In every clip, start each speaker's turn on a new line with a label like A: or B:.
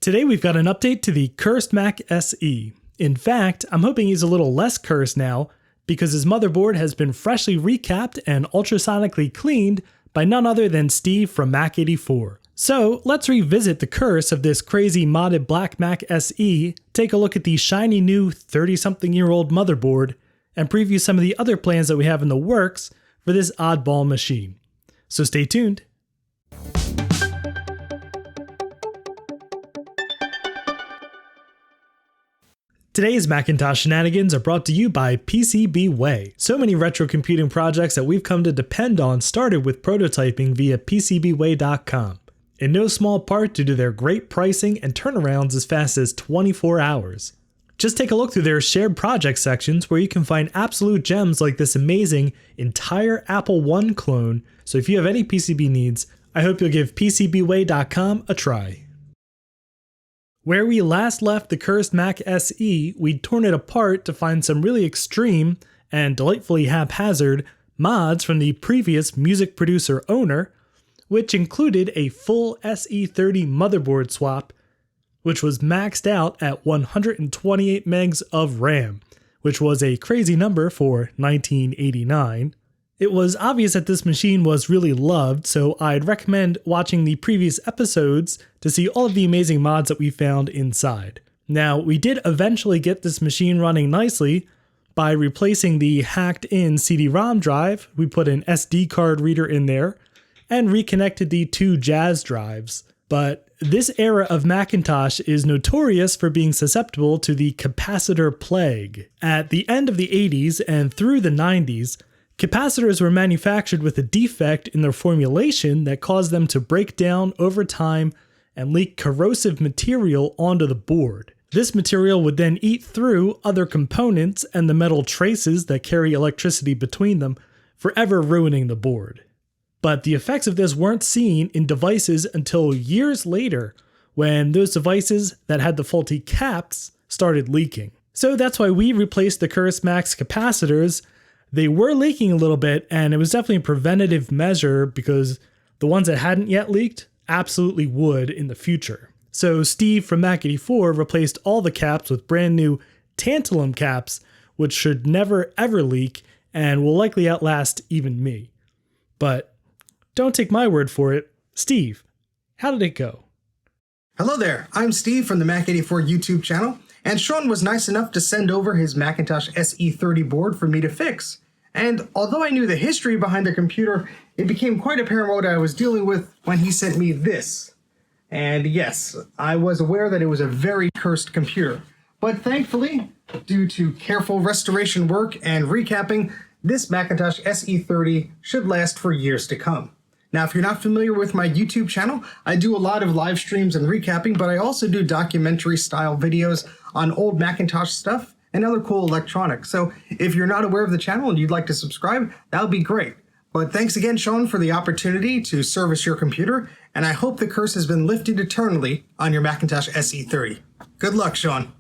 A: Today we've got an update to the CURSED Mac SE. In fact, I'm hoping he's a little less cursed now because his motherboard has been freshly recapped and ultrasonically cleaned by none other than Steve from Mac84. So let's revisit the curse of this crazy modded black Mac SE, take a look at the shiny new 30-something-year-old motherboard, and preview some of the other plans that we have in the works for this oddball machine. So stay tuned. Today's Macintosh shenanigans are brought to you by PCBWay. So many retro computing projects that we've come to depend on started with prototyping via PCBWay.com, in no small part due to their great pricing and turnarounds as fast as 24 hours. Just take a look through their shared project sections where you can find absolute gems like this amazing entire Apple I clone, so if you have any PCB needs, I hope you'll give PCBWay.com a try. Where we last left the cursed Mac SE, we'd torn it apart to find some really extreme and delightfully haphazard mods from the previous music producer owner, which included a full SE30 motherboard swap, which was maxed out at 128 megs of RAM, which was a crazy number for 1989. It was obvious that this machine was really loved, so I'd recommend watching the previous episodes to see all of the amazing mods that we found inside. Now, we did eventually get this machine running nicely by replacing the hacked-in CD-ROM drive. We put an SD card reader in there and reconnected the two Jazz drives. But this era of Macintosh is notorious for being susceptible to the capacitor plague. At the end of the 80s and through the 90s, capacitors were manufactured with a defect in their formulation that caused them to break down over time and leak corrosive material onto the board. This material would then eat through other components and the metal traces that carry electricity between them, forever ruining the board. But the effects of this weren't seen in devices until years later, when those devices that had the faulty caps started leaking. So that's why we replaced the cursed Mac's capacitors. They were leaking a little bit, and it was definitely a preventative measure because the ones that hadn't yet leaked absolutely would in the future. So Steve from Mac84 replaced all the caps with brand new tantalum caps, which should never ever leak and will likely outlast even me. But don't take my word for it. Steve, how did it go?
B: Hello there, I'm Steve from the Mac84 YouTube channel, and Sean was nice enough to send over his Macintosh SE30 board for me to fix. And although I knew the history behind the computer, it became quite apparent what I was dealing with when he sent me this. And yes, I was aware that it was a very cursed computer. But thankfully, due to careful restoration work and recapping, this Macintosh SE30 should last for years to come. Now, if you're not familiar with my YouTube channel, I do a lot of live streams and recapping, but I also do documentary-style videos on old Macintosh stuff and other cool electronics. So if you're not aware of the channel and you'd like to subscribe, that would be great. But thanks again, Sean, for the opportunity to service your computer, and I hope the curse has been lifted eternally on your Macintosh SE30. Good luck, Sean.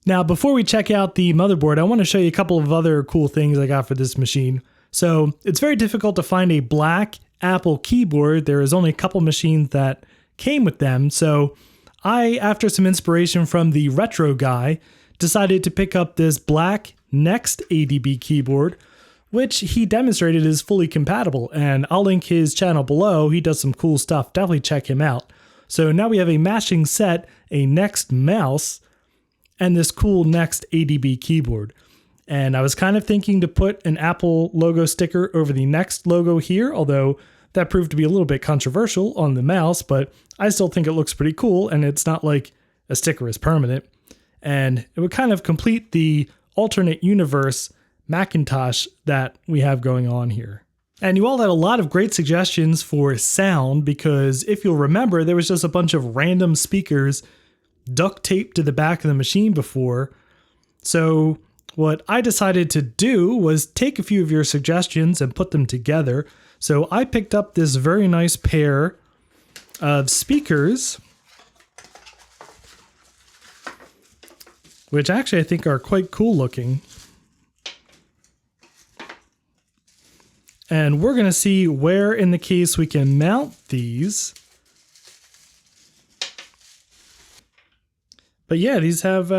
A: Now, before we check out the motherboard, I want to show you a couple of other cool things I got for this machine. So it's very difficult to find a black Apple keyboard. There is only a couple machines that came with them. So I, after some inspiration from the retro guy, decided to pick up this black Next ADB keyboard, which he demonstrated is fully compatible. And I'll link his channel below. He does some cool stuff. Definitely check him out. So now we have a matching set, a Next mouse, and this cool Next ADB keyboard. And I was kind of thinking to put an Apple logo sticker over the Next logo here, although that proved to be a little bit controversial on the mouse, but I still think it looks pretty cool, and it's not like a sticker is permanent. And it would kind of complete the alternate universe Macintosh that we have going on here. And you all had a lot of great suggestions for sound, because if you'll remember, there was just a bunch of random speakers duct taped to the back of the machine before. So what I decided to do was take a few of your suggestions and put them together. So I picked up this very nice pair of speakers, which actually I think are quite cool looking. And we're going to see where in the case we can mount these. But yeah, these have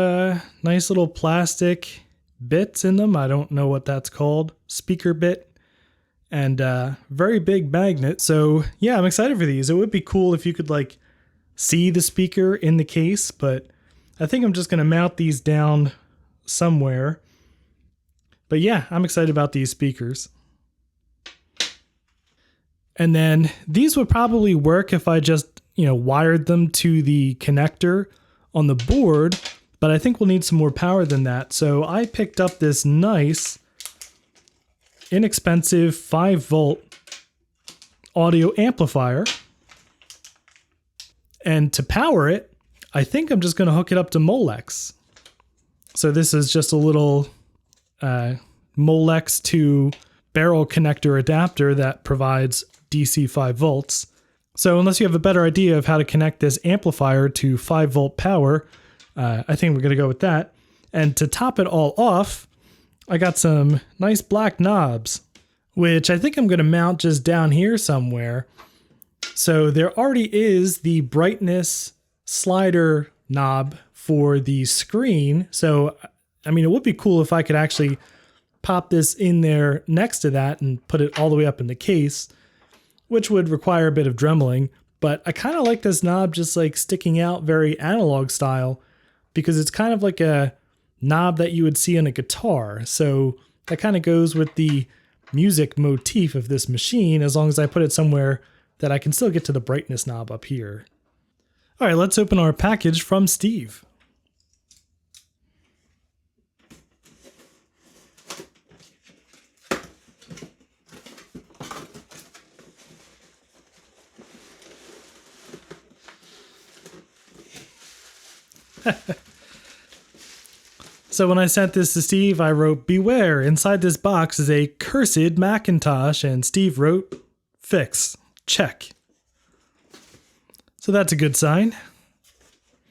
A: nice little plastic bits in them. I don't know what that's called. Speaker bit. And very big magnet. So yeah, I'm excited for these. It would be cool if you could like see the speaker in the case, but I think I'm just going to mount these down somewhere. But yeah, I'm excited about these speakers. And then these would probably work if I just, wired them to the connector on the board, but I think we'll need some more power than that. So I picked up this nice, inexpensive 5-volt audio amplifier. And to power it, I think I'm just going to hook it up to Molex. So this is just a little Molex to barrel connector adapter that provides DC 5 volts. So unless you have a better idea of how to connect this amplifier to 5-volt power, I think we're going to go with that. And to top it all off, I got some nice black knobs, which I think I'm going to mount just down here somewhere. So there already is the brightness slider knob for the screen. So, I mean, it would be cool if I could actually pop this in there next to that and put it all the way up in the case, which would require a bit of dremeling. But I kind of like this knob just like sticking out very analog style, because it's kind of like a knob that you would see on a guitar. So that kind of goes with the music motif of this machine, as long as I put it somewhere that I can still get to the brightness knob up here. All right, let's open our package from Steve. So when I sent this to Steve, I wrote, "Beware, inside this box is a cursed Macintosh," and Steve wrote, "Fix, check." So that's a good sign.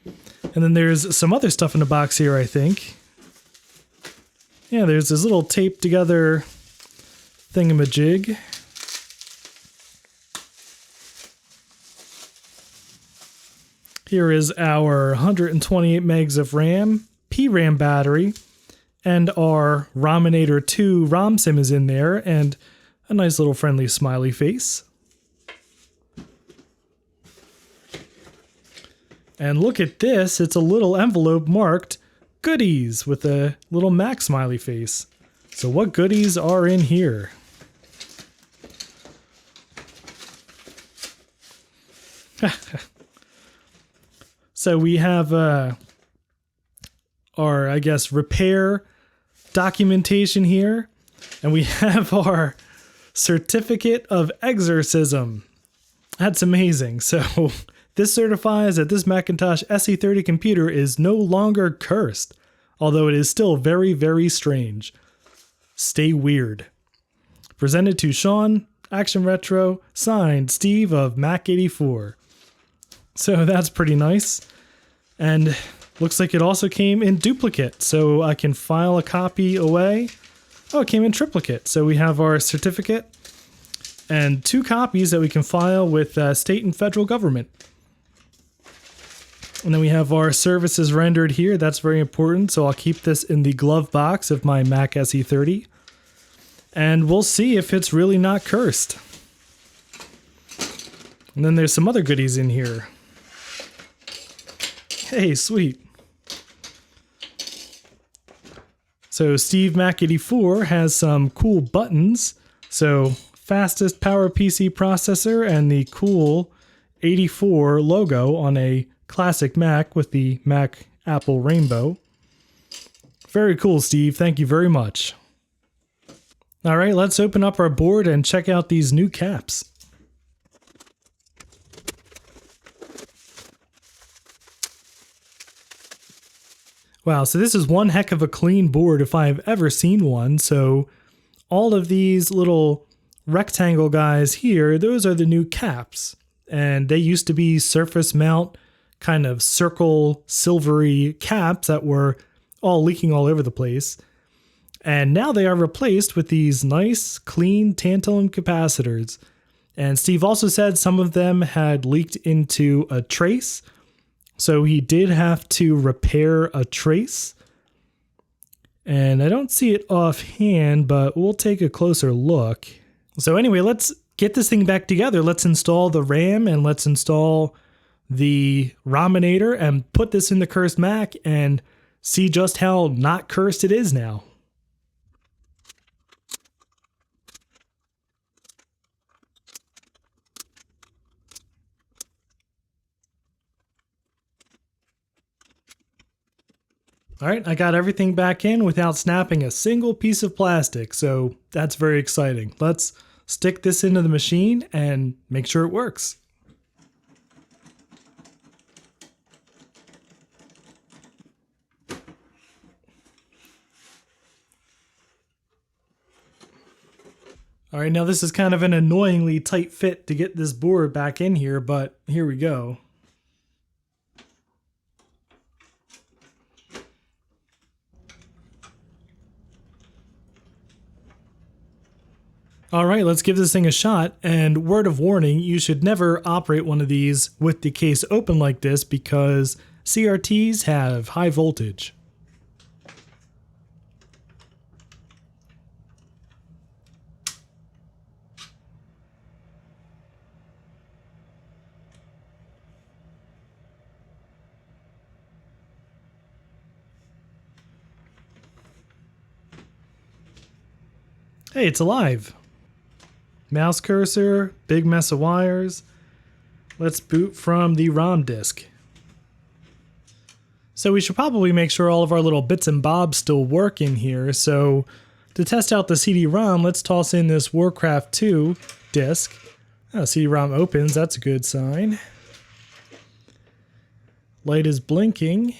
A: And then there's some other stuff in the box here, I think. Yeah, there's this little taped together thingamajig. Here is our 128 megs of RAM, PRAM battery, and our Rominator 2 ROM sim is in there, and a nice little friendly smiley face. And look at this, it's a little envelope marked goodies with a little Mac smiley face. So what goodies are in here? So we have our, I guess, repair documentation here. And we have our certificate of exorcism. That's amazing. So this certifies that this Macintosh SE30 computer is no longer cursed, although it is still very, very strange. Stay weird. Presented to Sean, Action Retro, signed Steve of Mac84. So that's pretty nice. And looks like it also came in duplicate, so I can file a copy away. Oh, it came in triplicate. So we have our certificate and 2 copies that we can file with state and federal government. And then we have our services rendered here. That's very important. So I'll keep this in the glove box of my Mac SE30. And we'll see if it's really not cursed. And then there's some other goodies in here. Hey, sweet. So Steve Mac84 has some cool buttons. So fastest PowerPC processor and the cool 84 logo on a classic Mac with the Mac Apple Rainbow. Very cool, Steve. Thank you very much. All right, let's open up our board and check out these new caps. Wow, so this is one heck of a clean board if I have ever seen one. So all of these little rectangle guys here, those are the new caps. And they used to be surface mount kind of circle silvery caps that were all leaking all over the place. And now they are replaced with these nice clean tantalum capacitors. And Steve also said some of them had leaked into a trace. So he did have to repair a trace. And I don't see it offhand, but we'll take a closer look. So anyway, let's get this thing back together. Let's install the RAM and let's install the Rominator and put this in the cursed Mac and see just how not cursed it is now. All right, I got everything back in without snapping a single piece of plastic, so that's very exciting. Let's stick this into the machine and make sure it works. All right, now this is kind of an annoyingly tight fit to get this board back in here, but here we go. All right, let's give this thing a shot. And word of warning, you should never operate one of these with the case open like this because CRTs have high voltage. Hey, it's alive. Mouse cursor, big mess of wires. Let's boot from the ROM disk. So we should probably make sure all of our little bits and bobs still work in here. So to test out the CD-ROM, let's toss in this Warcraft 2 disk. Oh, CD-ROM opens, that's a good sign. Light is blinking.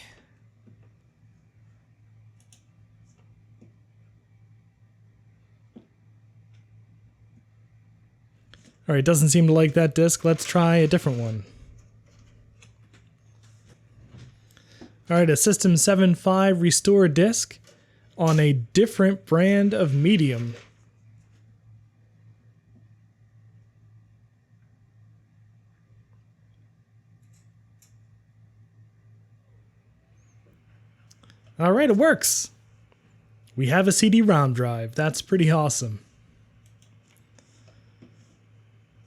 A: All right, doesn't seem to like that disk. Let's try a different one. All right, a System 7.5 restore disk on a different brand of medium. All right, it works. We have a CD-ROM drive. That's pretty awesome.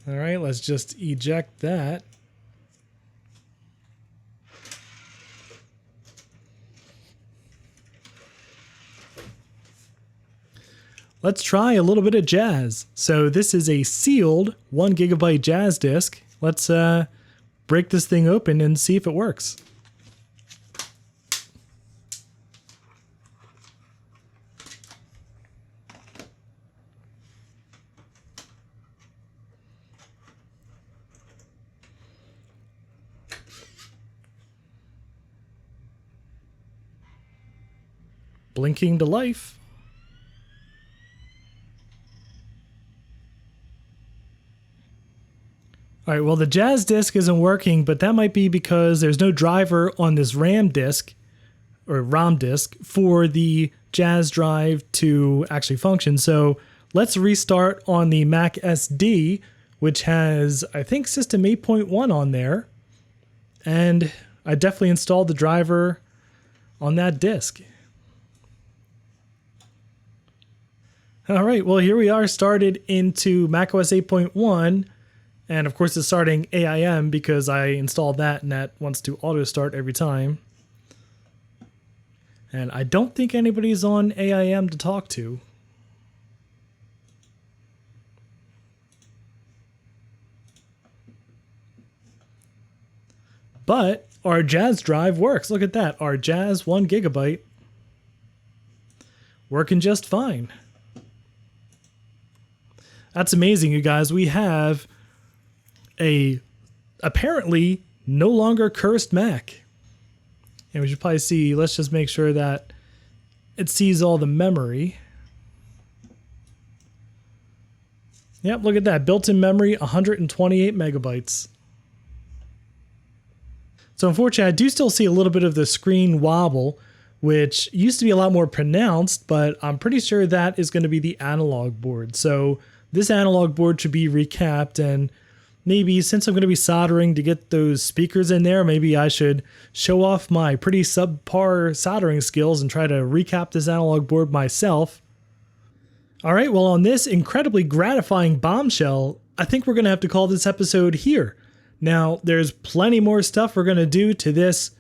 A: All right, let's just eject that. Let's try a little bit of jazz. So this is a sealed 1 GB jazz disk. Let's break this thing open and see if it works. Blinking to life. All right, well, the jazz disk isn't working, but that might be because there's no driver on this RAM disk or ROM disk for the jazz drive to actually function. So let's restart on the Mac SD, which has, I think, System 8.1 on there. And I definitely installed the driver on that disk. All right, well, here we are started into macOS 8.1, and of course it's starting AIM because I installed that and that wants to auto start every time. And I don't think anybody's on AIM to talk to. But our Jazz drive works. Look at that, our Jazz 1 GB working just fine. That's amazing, you guys. We have a apparently no longer cursed Mac. And we should probably see, let's just make sure that it sees all the memory. Yep, look at that. Built-in memory, 128 megabytes. So unfortunately, I do still see a little bit of the screen wobble, which used to be a lot more pronounced, but I'm pretty sure that is going to be the analog board. So this analog board should be recapped, and maybe since I'm going to be soldering to get those speakers in there, maybe I should show off my pretty subpar soldering skills and try to recap this analog board myself. Alright, well on this incredibly gratifying bombshell, I think we're going to have to call this episode here. Now, there's plenty more stuff we're going to do to this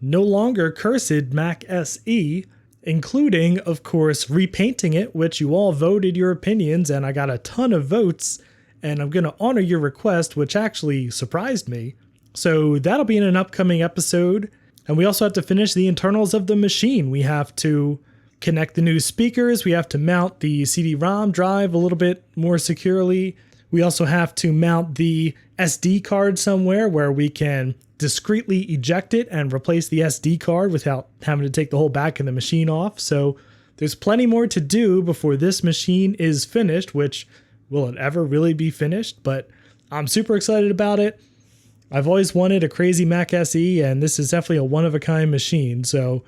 A: no longer cursed Mac SE, including, of course, repainting it, which you all voted your opinions, and I got a ton of votes, and I'm going to honor your request, which actually surprised me. So that'll be in an upcoming episode, and we also have to finish the internals of the machine. We have to connect the new speakers, we have to mount the CD-ROM drive a little bit more securely. We also have to mount the SD card somewhere where we can discreetly eject it and replace the SD card without having to take the whole back of the machine off. So there's plenty more to do before this machine is finished, which will it ever really be finished? But I'm super excited about it. I've always wanted a crazy Mac SE, and this is definitely a one-of-a-kind machine. So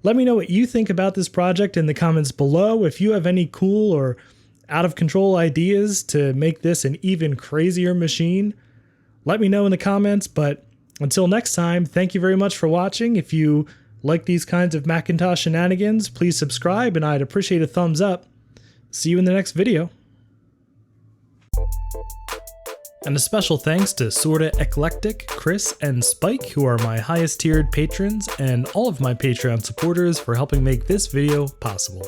A: let me know what you think about this project in the comments below. If you have any cool or out-of-control ideas to make this an even crazier machine, let me know in the comments. But until next time, thank you very much for watching. If you like these kinds of Macintosh shenanigans, please subscribe, and I'd appreciate a thumbs up. See you in the next video. And a special thanks to Sorta Eclectic, Chris, and Spike, who are my highest tiered patrons, and all of my Patreon supporters for helping make this video possible.